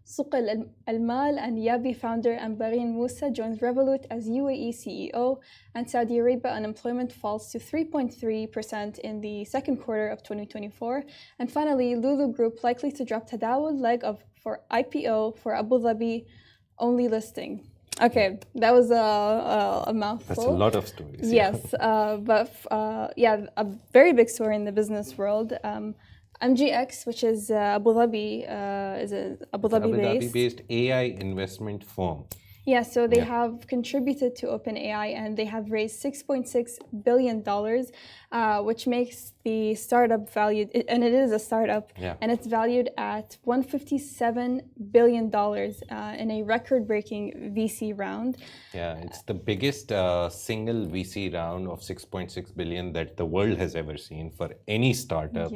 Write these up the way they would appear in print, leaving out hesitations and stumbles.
Souqalmal and Yabi founder Ambareen Musa joins Revolut as UAE CEO, and Saudi Arabia unemployment falls to 3.3% in the second quarter of 2024. And finally, Lulu Group likely to drop Tadawul leg of for IPO for Abu Dhabi only listing. Okay, that was a mouthful. That's a lot of stories. Yes, yeah, a very big story in the business world. MGX, which is Abu Dhabi, is an Abu Dhabi-based AI investment firm. Yeah, so they have contributed to OpenAI and they have raised $6.6 billion, which makes the startup valued, and it is a startup, and it's valued at $157 billion in a record-breaking VC round. Yeah, it's the biggest single VC round of $6.6 billion that the world has ever seen for any startup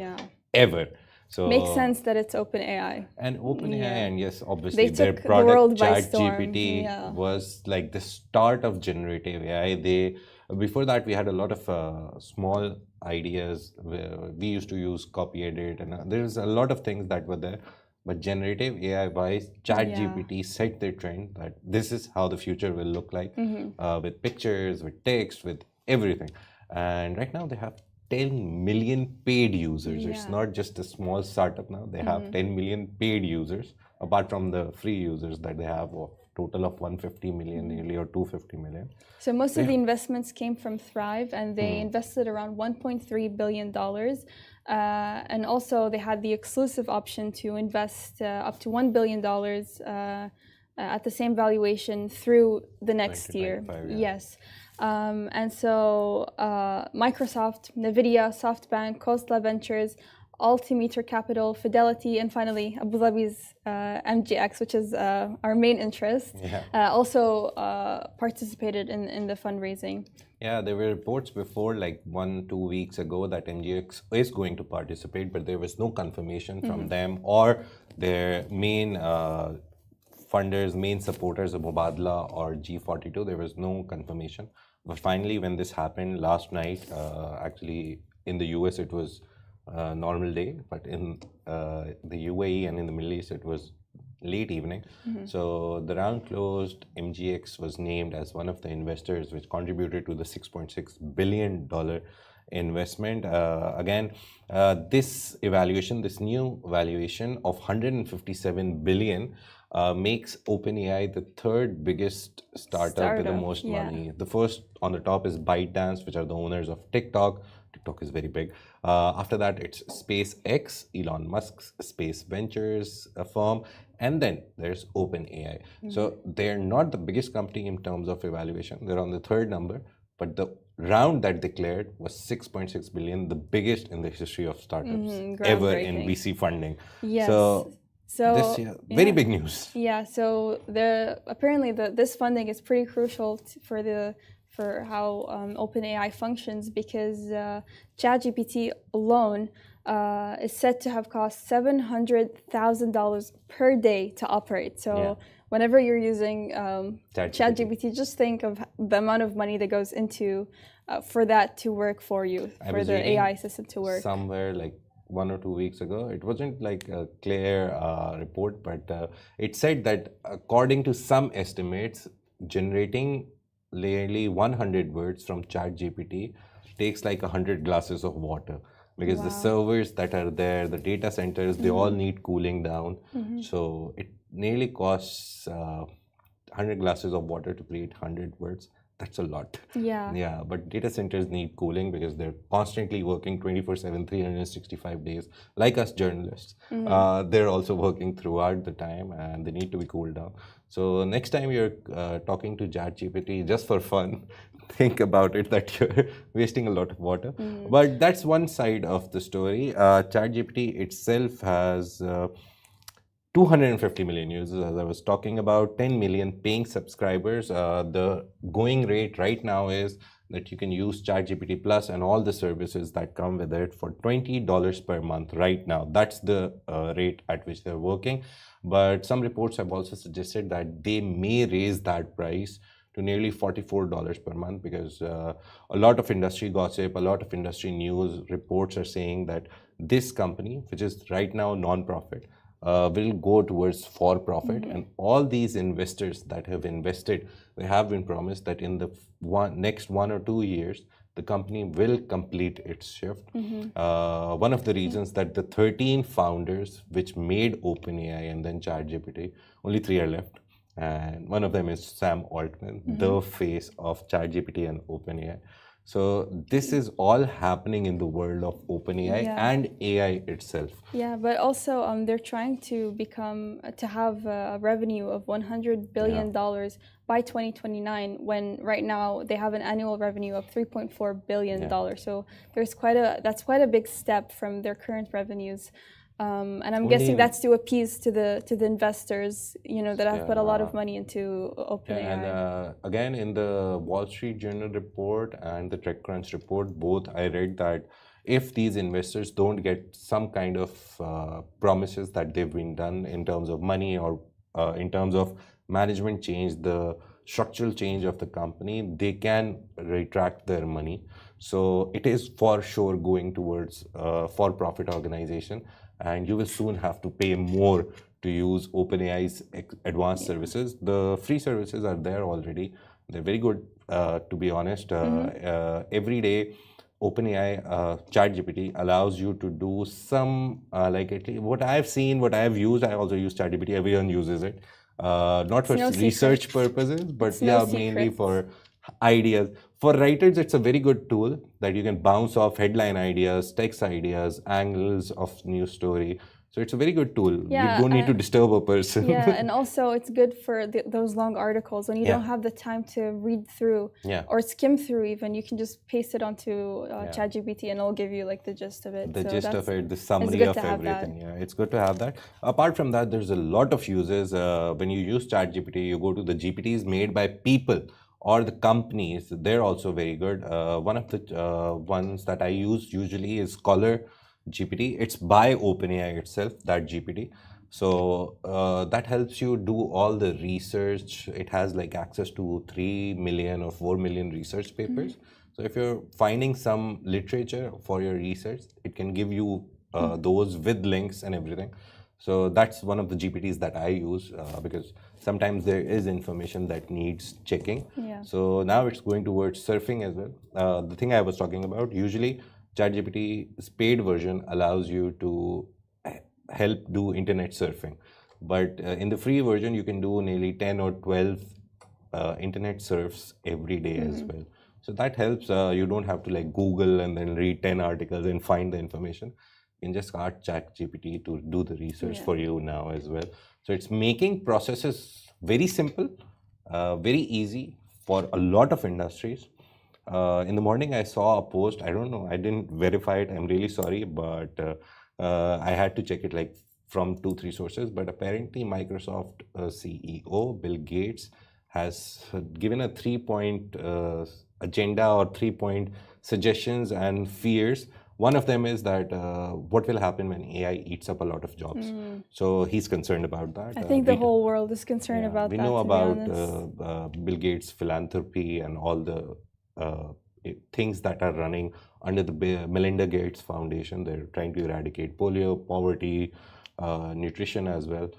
ever. So makes sense that it's OpenAI. And OpenAI, and yes, obviously their product ChatGPT was like the start of generative AI. Before that, we had a lot of small ideas. We used to use copy edit, and there's a lot of things that were there. But generative AI-wise, ChatGPT set the trend that this is how the future will look like, with pictures, with text, with everything. And right now they have 10 million paid users. It's not just a small startup now. They have 10 million paid users, apart from the free users that they have, a total of 150 million nearly, or 250 million. So most of the investments came from Thrive, and they invested around $1.3 billion. And also they had the exclusive option to invest up to $1 billion at the same valuation through the next year. Yes. And so Microsoft, NVIDIA, SoftBank, Khosla Ventures, Altimeter Capital, Fidelity, and finally Abu Dhabi's MGX, which is our main interest, also participated in the fundraising. Yeah, there were reports before, like 1-2 weeks ago, that MGX is going to participate, but there was no confirmation from them or their main funders, main supporters of Mubadala or G42. There was no confirmation. But finally, when this happened last night, actually in the US it was a normal day, but in the UAE and in the Middle East it was late evening. So the round closed. MGX was named as one of the investors which contributed to the $6.6 billion investment. Again, this new valuation of $157 billion makes OpenAI the third biggest startup with the most money. The first on the top is ByteDance, which are the owners of TikTok. TikTok is very big. After that, it's SpaceX, Elon Musk's Space Ventures firm. And then there's OpenAI. So they're not the biggest company in terms of evaluation. They're on the third number. But the round that declared was $6.6 billion, the biggest in the history of startups ever in VC funding. So this very big news. Yeah. So apparently this funding is pretty crucial for how OpenAI functions, because ChatGPT alone is said to have cost $700,000 per day to operate. So whenever you're using ChatGPT, just think of the amount of money that goes into for that to work for you, for the AI system to work. Somewhere like 1 or 2 weeks ago, it wasn't like a clear report, but it said that according to some estimates, generating nearly 100 words from ChatGPT takes like 100 glasses of water, because the servers that are there, the data centers, they all need cooling down. So it nearly costs 100 glasses of water to create 100 words. That's a lot. Yeah, but data centers need cooling because they're constantly working 24/7, 365 days. Like us journalists, they're also working throughout the time, and they need to be cooled down. So next time you're talking to ChatGPT just for fun, think about it that you're wasting a lot of water. But that's one side of the story. ChatGPT itself has 250 million users, as I was talking about, 10 million paying subscribers. The going rate right now is that you can use ChatGPT Plus and all the services that come with it for $20 per month right now. That's the rate at which they're working. But some reports have also suggested that they may raise that price to nearly $44 per month, because a lot of industry gossip, a lot of industry news reports are saying that this company, which is right now non-profit, will go towards for profit. And all these investors that have invested, they have been promised that in the next 1 or 2 years, the company will complete its shift. One of the reasons that the 13 founders which made OpenAI and then ChatGPT, only 3 are left. And one of them is Sam Altman, the face of ChatGPT and OpenAI. So this is all happening in the world of OpenAI and AI itself. Yeah, but also they're trying to have a revenue of $100 billion by 2029, when right now they have an annual revenue of $3.4 billion. So there's that's quite a big step from their current revenues. And I'm guessing that's to appease to the investors, that have put a lot of money into OpenAI. And again, in the Wall Street Journal report and the TechCrunch report, both I read that if these investors don't get some kind of promises that they've been done in terms of money or in terms of management change, the structural change of the company, they can retract their money. So it is for sure going towards for-profit organization. And you will soon have to pay more to use OpenAI's advanced services. The free services are there already. They're very good, to be honest. Every day, OpenAI ChatGPT allows you to do some, what I've seen, what I've used, I also use ChatGPT, everyone uses it. Not for research purposes, but mainly for ideas. For writers, it's a very good tool that you can bounce off headline ideas, text ideas, angles of news story. So it's a very good tool. You don't need to disturb a person. Yeah, and also it's good for those long articles when you don't have the time to read through or skim through even. You can just paste it onto ChatGPT and it'll give you like the gist of it. The gist of it, the summary of everything. Yeah, it's good to have that. Apart from that, there's a lot of uses. When you use ChatGPT, you go to the GPTs made by people or the companies. They're also very good. One of the ones that I use usually is Scholar GPT. It's by OpenAI itself, that GPT. So that helps you do all the research. It has like access to 3 million or 4 million research papers. So if you're finding some literature for your research, it can give you those with links and everything. So that's one of the GPTs that I use because sometimes there is information that needs checking. So now it's going towards surfing as well. The thing I was talking about, usually ChatGPT's paid version allows you to help do internet surfing. But in the free version, you can do nearly 10 or 12 internet surfs every day as well. So that helps. You don't have to like Google and then read 10 articles and find the information. You can just ask ChatGPT to do the research for you now as well. So it's making processes very simple, very easy for a lot of industries. In the morning, I saw a post. I don't know. I didn't verify it. I'm really sorry, but I had to check it like from 2-3 sources. But apparently, Microsoft CEO Bill Gates has given a 3-point agenda or 3-point suggestions and fears. One of them is that what will happen when AI eats up a lot of jobs. So he's concerned about that. I think the whole world is concerned about that. We know about Bill Gates' philanthropy and all the things that are running under the Melinda Gates Foundation. They're trying to eradicate polio, poverty, nutrition as well.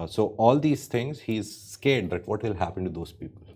So all these things, he's scared that what will happen to those people.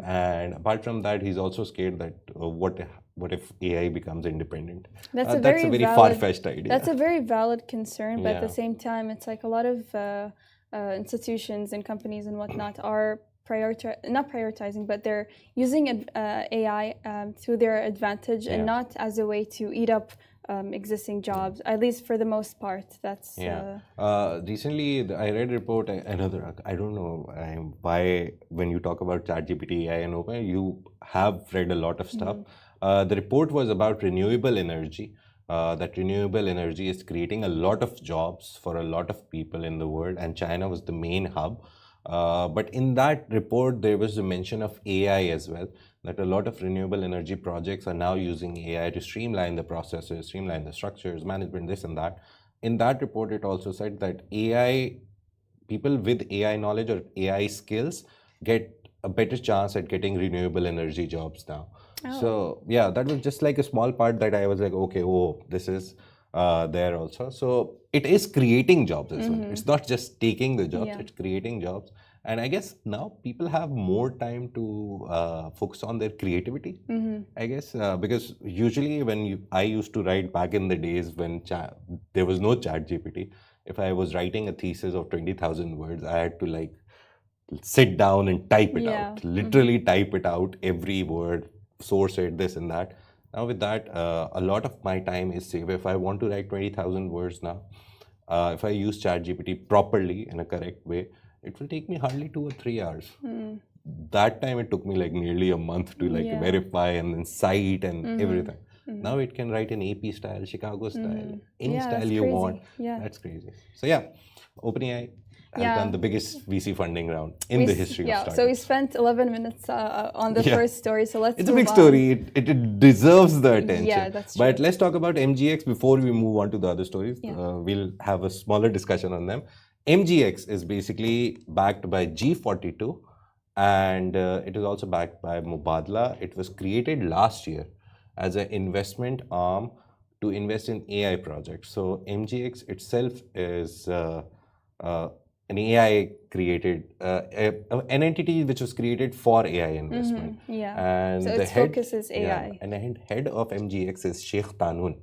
And apart from that, he's also scared that what if AI becomes independent? That's a very far-fetched idea. That's a very valid concern, but at the same time, it's like a lot of institutions and companies and whatnot are not prioritizing, but they're using AI to their advantage and not as a way to eat up existing jobs, at least for the most part. That's recently I read a report. I don't know why when you talk about ChatGPT, AI, and Open, you have read a lot of stuff. The report was about renewable energy. That renewable energy is creating a lot of jobs for a lot of people in the world, and China was the main hub. But in that report, there was a mention of AI as well, that a lot of renewable energy projects are now using AI to streamline the processes, streamline the structures, management, this and that. In that report, it also said that people with AI knowledge or AI skills get a better chance at getting renewable energy jobs now. So yeah, that was just like a small part that I was like, okay, this is there also. So it is creating jobs as well. It's not just taking the jobs, it's creating jobs. And I guess now people have more time to focus on their creativity, I guess, because usually when I used to write back in the days when there was no chat GPT, if I was writing a thesis of 20,000 words, I had to like sit down and type it out, literally type it out, every word, source it, this and that. Now with that, a lot of my time is saved. If I want to write 20,000 words now, if I use ChatGPT properly in a correct way, it will take me hardly 2 or 3 hours. That time it took me like nearly a month to like verify and then cite and everything. Now it can write in AP style, Chicago style, any style you want. That's crazy. So yeah, OpenAI has done the biggest VC funding round in the history of startups. So we spent 11 minutes on the first story. So let's. It's a big story. It deserves the attention. Yeah, that's true. But let's talk about MGX before we move on to the other stories. We'll have a smaller discussion on them. MGX is basically backed by G42, and it is also backed by Mubadala. It was created last year as an investment arm to invest in AI projects. So MGX itself is an AI created, an entity which was created for AI investment. And so its focus is AI. And the head of MGX is Sheikh Tadawul.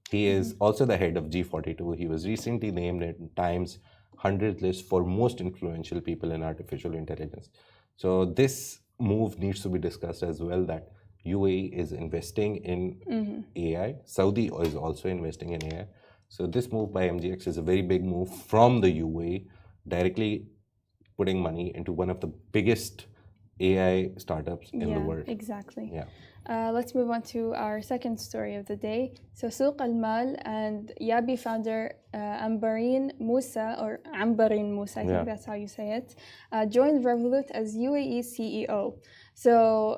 He is also the head of G42. He was recently named in Times 100 list for most influential people in artificial intelligence. So this move needs to be discussed as well, that UAE is investing in AI. Saudi is also investing in AI. So this move by MGX is a very big move from the UAE, directly putting money into one of the biggest AI startups in the world. Exactly. Let's move on to our second story of the day. So Souqalmal and Yabi founder Ambareen Musa, or Ambareen Musa, I think that's how you say it, joined Revolut as UAE CEO. So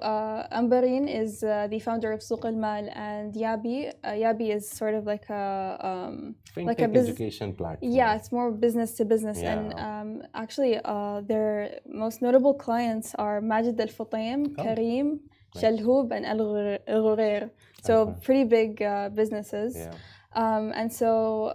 Ambareen is the founder of Souqalmal and Yabi. Yabi is sort of like a education platform. Yeah, it's more business to business. And actually, their most notable clients are Majid Al Futtaim, Kareem, Shalhoub, and Al Ghurair. So pretty big businesses. And so,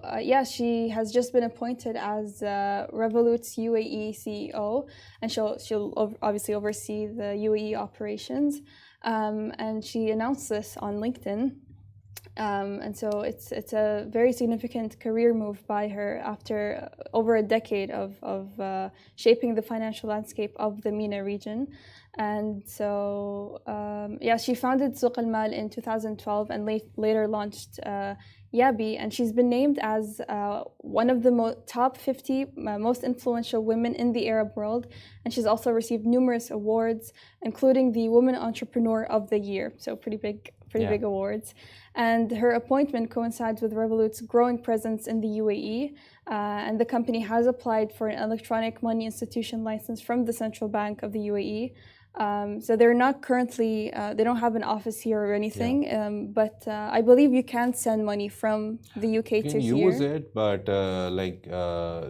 she has just been appointed as Revolut's UAE CEO, and she'll obviously oversee the UAE operations. And she announced this on LinkedIn. And so it's a very significant career move by her after over a decade of shaping the financial landscape of the MENA region. And so, she founded Souqalmal in 2012 and later launched Yabi, and she's been named as one of the top 50 most influential women in the Arab world. And she's also received numerous awards, including the Woman Entrepreneur of the Year. So pretty big awards. And her appointment coincides with Revolut's growing presence in the UAE. And the company has applied for an electronic money institution license from the Central Bank of the UAE. So they're not currently, they don't have an office here or anything, but I believe you can send money from the UK to here. You can use it, but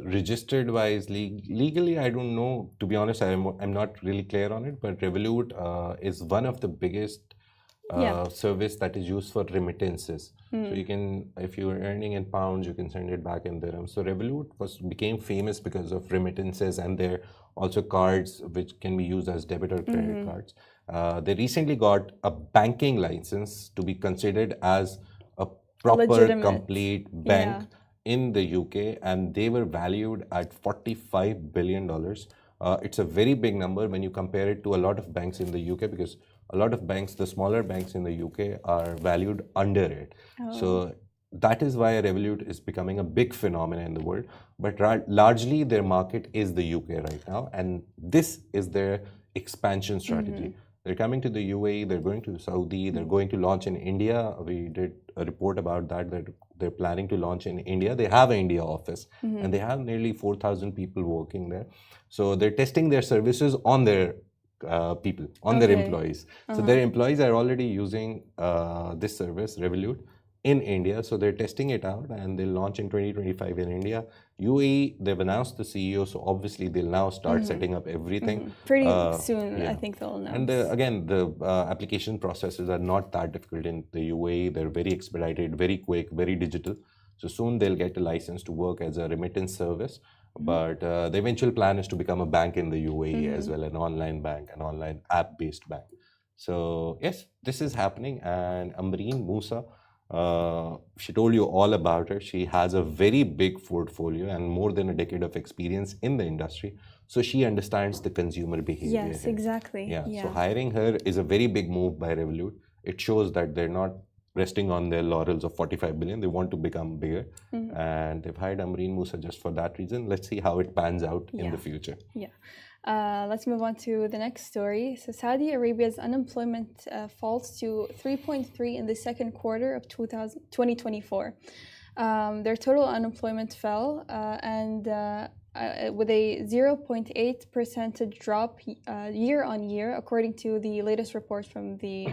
registered wise, legally, I don't know. To be honest, I'm not really clear on it, but Revolut is one of the biggest service that is used for remittances. So you can, if you are earning in pounds, you can send it back in dirhams. So Revolut became famous because of remittances, and their also cards which can be used as debit or credit cards. They recently got a banking license to be considered as a proper, complete bank in the UK, and they were valued at $45 billion. It's a very big number when you compare it to a lot of banks in the UK, because a lot of banks, the smaller banks in the UK, are valued under it. So that is why Revolut is becoming a big phenomenon in the world. But largely their market is the UK right now, and this is their expansion strategy. They're coming to the UAE, they're going to Saudi, they're going to launch in India. We did a report about that they're planning to launch in India. They have an India office, and they have nearly 4,000 people working there. So they're testing their services on their people, on their employees. So their employees are already using this service, Revolut, in India. So they're testing it out, and they'll launch in 2025 in India. UAE, they've announced the CEO, so obviously they'll now start setting up everything. Pretty soon, I think they'll announce. And again, the application processes are not that difficult in the UAE. They're very expedited, very quick, very digital. So soon they'll get a license to work as a remittance service. But the eventual plan is to become a bank in the UAE as well, an online bank, an online app-based bank. So yes, this is happening. And Ambareen Musa, she told you all about her. She has a very big portfolio and more than a decade of experience in the industry. So she understands the consumer behavior. Yes, exactly. Yeah. So hiring her is a very big move by Revolut. It shows that they're not resting on their laurels of 45 billion. They want to become bigger. And they've hired Ambareen Musa just for that reason. Let's see how it pans out in the future. Yeah. Let's move on to the next story. So Saudi Arabia's unemployment falls to 3.3 in the second quarter of 2024. Their total unemployment fell and with a 0.8 percentage drop year on year, according to the latest report from the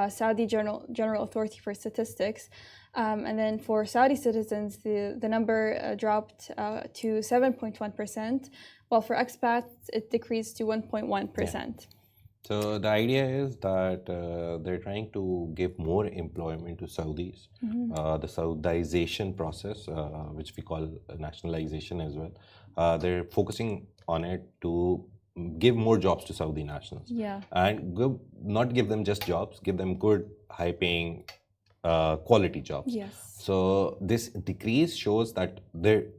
Saudi General Authority for Statistics. And then for Saudi citizens, the number dropped to 7.1%, while for expats, it decreased to 1.1%. So the idea is that they're trying to give more employment to Saudis. The Saudization process, which we call nationalization as well, they're focusing on it to give more jobs to Saudi nationals. And not give them just jobs, give them good, high-paying, quality jobs. So this decrease shows that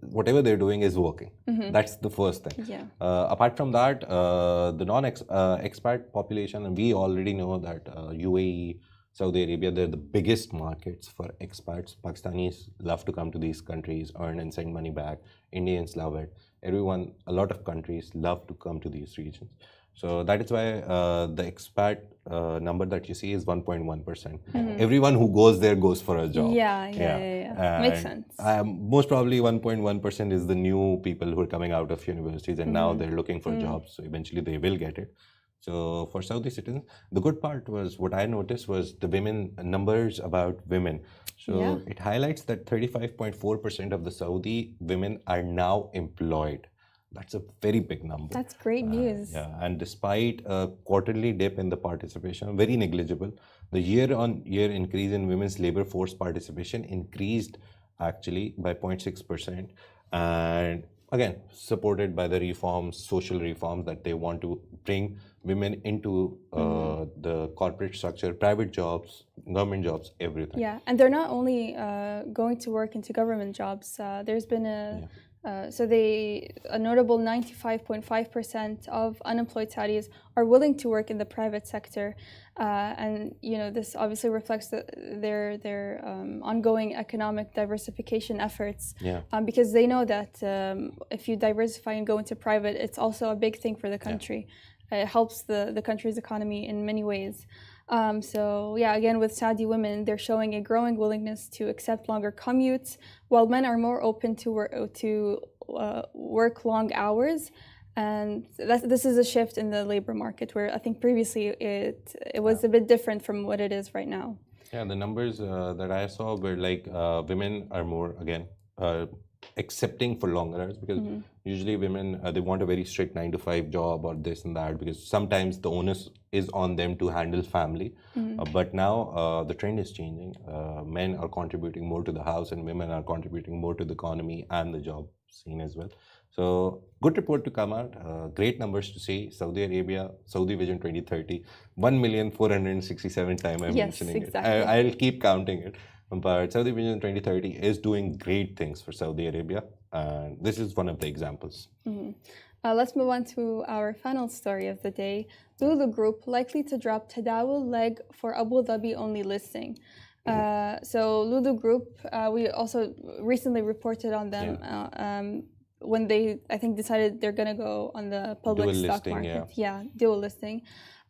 whatever they're doing is working. That's the first thing. Apart from that, the non-expat population, and we already know that UAE, Saudi Arabia, they're the biggest markets for expats. Pakistanis love to come to these countries, earn and send money back. Indians love it. A lot of countries love to come to these regions. So that is why the expat number that you see is 1.1%. Everyone who goes there goes for a job. Makes sense. Most probably 1.1% is the new people who are coming out of universities and now they're looking for jobs. So eventually they will get it. So for Saudi citizens, the good part was what I noticed was the women numbers about women. So it highlights that 35.4% of the Saudi women are now employed. That's a very big number. That's great news. And despite a quarterly dip in the participation, very negligible, the year-on-year increase in women's labor force participation increased actually by 0.6%. And again, supported by the reforms, social reforms that they want to bring women into the corporate structure, private jobs, government jobs, everything. And they're not only going to work into government jobs. There's been a notable 95.5% of unemployed Saudis are willing to work in the private sector, and this obviously reflects their ongoing economic diversification efforts. Because they know that if you diversify and go into private, it's also a big thing for the country. It helps the country's economy in many ways. Again, with Saudi women, they're showing a growing willingness to accept longer commutes, while men are more open to work long hours. And this is a shift in the labor market, where I think previously it was a bit different from what it is right now. The numbers that I saw were like women are more, again, accepting for longer hours, because usually women, they want a very strict 9-to-5 job or this and that, because sometimes the onus is on them to handle family. But now the trend is changing. Men are contributing more to the house and women are contributing more to the economy and the job scene as well. So good report to come out. Great numbers to see. Saudi Arabia, Saudi Vision 2030, 1,467 times I'm mentioning it. I'll keep counting it. But Saudi Vision 2030 is doing great things for Saudi Arabia, and this is one of the examples. Let's move on to our final story of the day. Lulu Group likely to drop Tadawul leg for Abu Dhabi-only listing. So Lulu Group, we also recently reported on them when they, I think, decided they're going to go on the public stock market. Dual listing.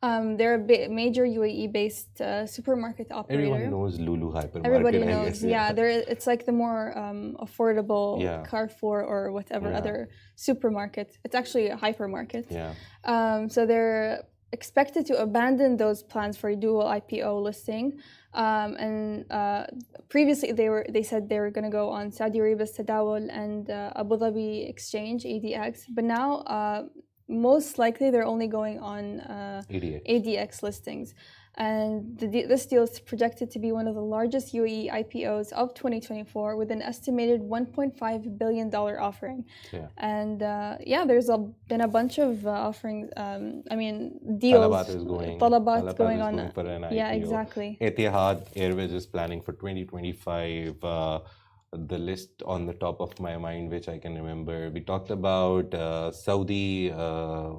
They're a major UAE-based supermarket operator. Everyone knows Lulu hypermarket. Everybody knows. It's like the more affordable Carrefour or whatever other supermarket. It's actually a hypermarket. So they're expected to abandon those plans for a dual IPO listing. Previously they said they were going to go on Saudi Arabia's Tadawul and Abu Dhabi Exchange (ADX), but now most likely they're only going on ADX. ADX listings. And this deal is projected to be one of the largest UAE IPOs of 2024 with an estimated $1.5 billion offering. Yeah. And there's been a bunch of offerings, deals. Talabat is going. Talabat going on. Going for an IPO. Yeah, exactly. Etihad Airways is planning for 2025. The list on the top of my mind, which I can remember, we talked about Saudi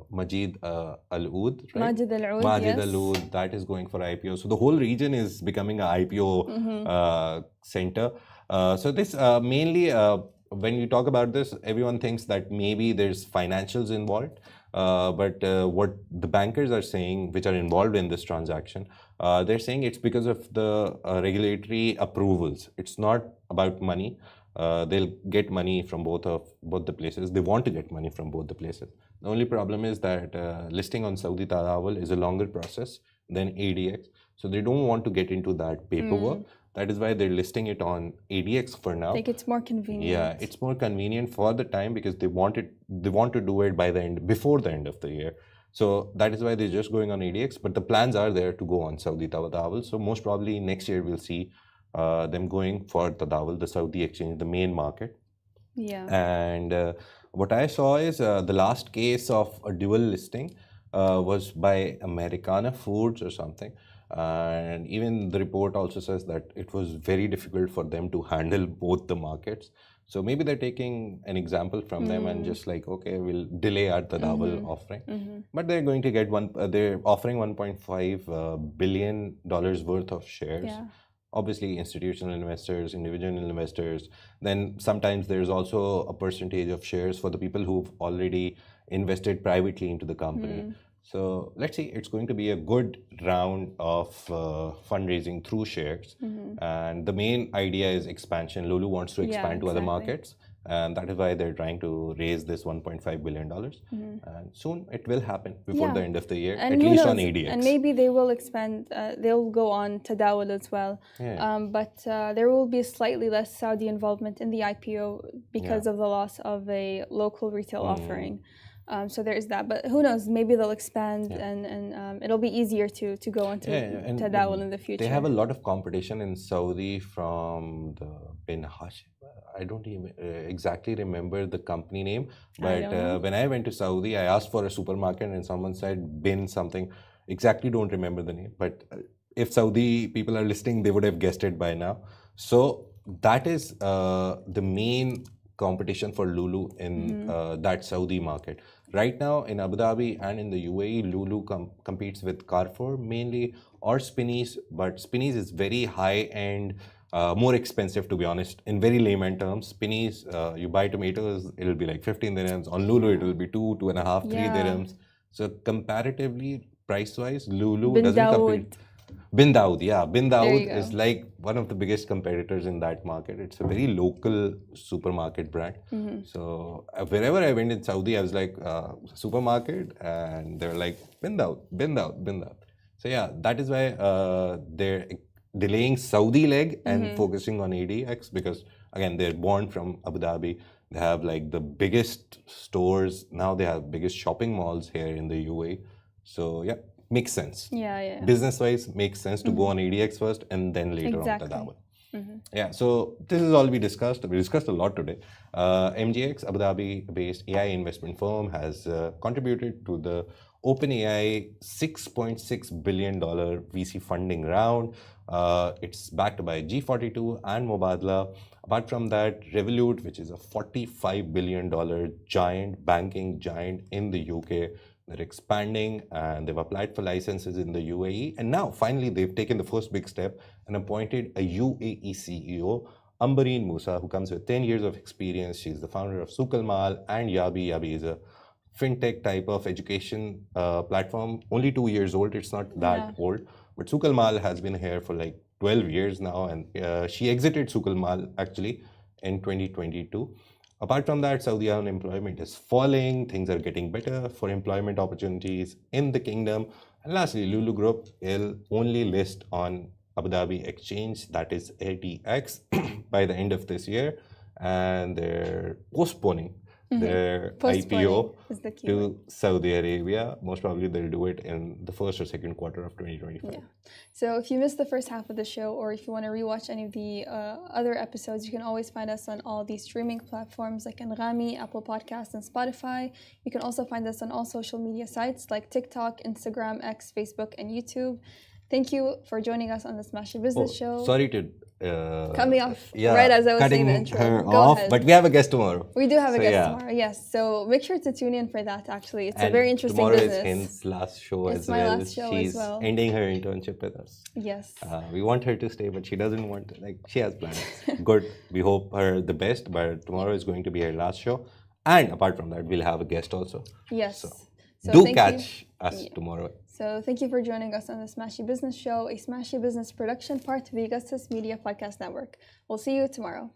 Majid Al Oud, right? Majid Al Oud, Majid yes. Al Oud, that is going for IPO. So the whole region is becoming an IPO center. So this mainly, when you talk about this, everyone thinks that maybe there's financials involved. But what the bankers are saying, which are involved in this transaction, they're saying it's because of the regulatory approvals. It's not about money. They'll get money from both the places. They want to get money from both the places. The only problem is that listing on Saudi Tadawul is a longer process than ADX. So they don't want to get into that paperwork. That is why they're listing it on ADX for now. I think it's more convenient. Yeah, it's more convenient for the time because they want to do it before the end of the year. So that is why they're just going on ADX. But the plans are there to go on Saudi Tadawul. So most probably next year we'll see them going for Tadawul, the Saudi exchange, the main market. Yeah. And what I saw is the last case of a dual listing was by Americana Foods or something. And even the report also says that it was very difficult for them to handle both the markets. So maybe they're taking an example from them and just like, okay, we'll delay our Tadawul offering. But they're going to get they're offering $1.5 billion worth of shares. Yeah. Obviously, institutional investors, individual investors. Then sometimes there's also a percentage of shares for the people who've already invested privately into the company. So let's see, it's going to be a good round of fundraising through shares. And the main idea is expansion. Lulu wants to expand to other markets. And that is why they're trying to raise this $1.5 billion. And soon it will happen before the end of the year, and at least on ADX. And maybe they will expand, they'll go on Tadawul as well. Yeah. But there will be slightly less Saudi involvement in the IPO because of the loss of a local retail offering. So there is that, but who knows? Maybe they'll expand and it'll be easier to go onto Tadawul in the future. They have a lot of competition in Saudi from the Bin Hashim. I don't even exactly remember the company name, but when I went to Saudi, I asked for a supermarket and someone said Bin something. Exactly don't remember the name, but if Saudi people are listening, they would have guessed it by now. So that is the main competition for Lulu in that Saudi market. Right now in Abu Dhabi and in the UAE, Lulu competes with Carrefour mainly or Spinneys, but Spinneys is very high-end, more expensive to be honest. In very layman terms, Spinneys, you buy tomatoes, it'll be like 15 dirhams. On Lulu, it will be 2.5, 3 dirhams. So comparatively, price-wise, Lulu doesn't compete. Bin Dawood, yeah. Bin Dawood is like one of the biggest competitors in that market. It's a very local supermarket brand. So wherever I went in Saudi, I was like, supermarket, and they're like, Bin Dawood, Bin Dawood, Bin Dawood. So yeah, that is why they're delaying Saudi leg and focusing on ADX because, again, they're born from Abu Dhabi. They have like the biggest stores. Now they have biggest shopping malls here in the UAE. So yeah. Makes sense. Yeah. Business-wise, makes sense to go on ADX first and then later on Tadawul. Yeah, so this is all we discussed. We discussed a lot today. MGX, Abu Dhabi-based AI investment firm, has contributed to the OpenAI $6.6 billion VC funding round. It's backed by G42 and Mubadala. Apart from that, Revolut, which is a $45 billion banking giant in the UK, they're expanding and they've applied for licenses in the UAE. And now, finally, they've taken the first big step and appointed a UAE CEO, Ambareen Musa, who comes with 10 years of experience. She's the founder of Souqalmal and Yabi. Yabi is a fintech type of education platform. Only 2 years old. It's not that old. But Souqalmal has been here for like 12 years now. And she exited Souqalmal actually in 2022. Apart from that, Saudi unemployment is falling. Things are getting better for employment opportunities in the kingdom. And lastly, Lulu Group will only list on Abu Dhabi exchange, that is ADX, by the end of this year. And they're postponing their Post-morning IPO is the keyword. to Saudi Arabia. Most probably they'll do it in the first or second quarter of 2025. Yeah. So if you missed the first half of the show, or if you want to rewatch any of the other episodes, you can always find us on all these streaming platforms like Anghami, Apple Podcasts, and Spotify. You can also find us on all social media sites like TikTok, Instagram, X, Facebook, and YouTube. Thank you for joining us on the Smashi Business Show. Sorry to cut me off right as I was saying the intro. her Go off, ahead. but we have a guest tomorrow. We do have a guest tomorrow, yes. So make sure to tune in for that, actually. It's a very interesting tomorrow business. Tomorrow is Hind's last show It's as my well. last show She's as well. ending her internship with us. Yes. We want her to stay, but she doesn't want to. Like, she has plans. Good. We hope her the best, but tomorrow is going to be her last show. And apart from that, we'll have a guest also. Yes. So do catch us tomorrow. So thank you for joining us on the Smashi Business Show, a Smashi Business production part of the Augustus Media Podcast Network. We'll see you tomorrow.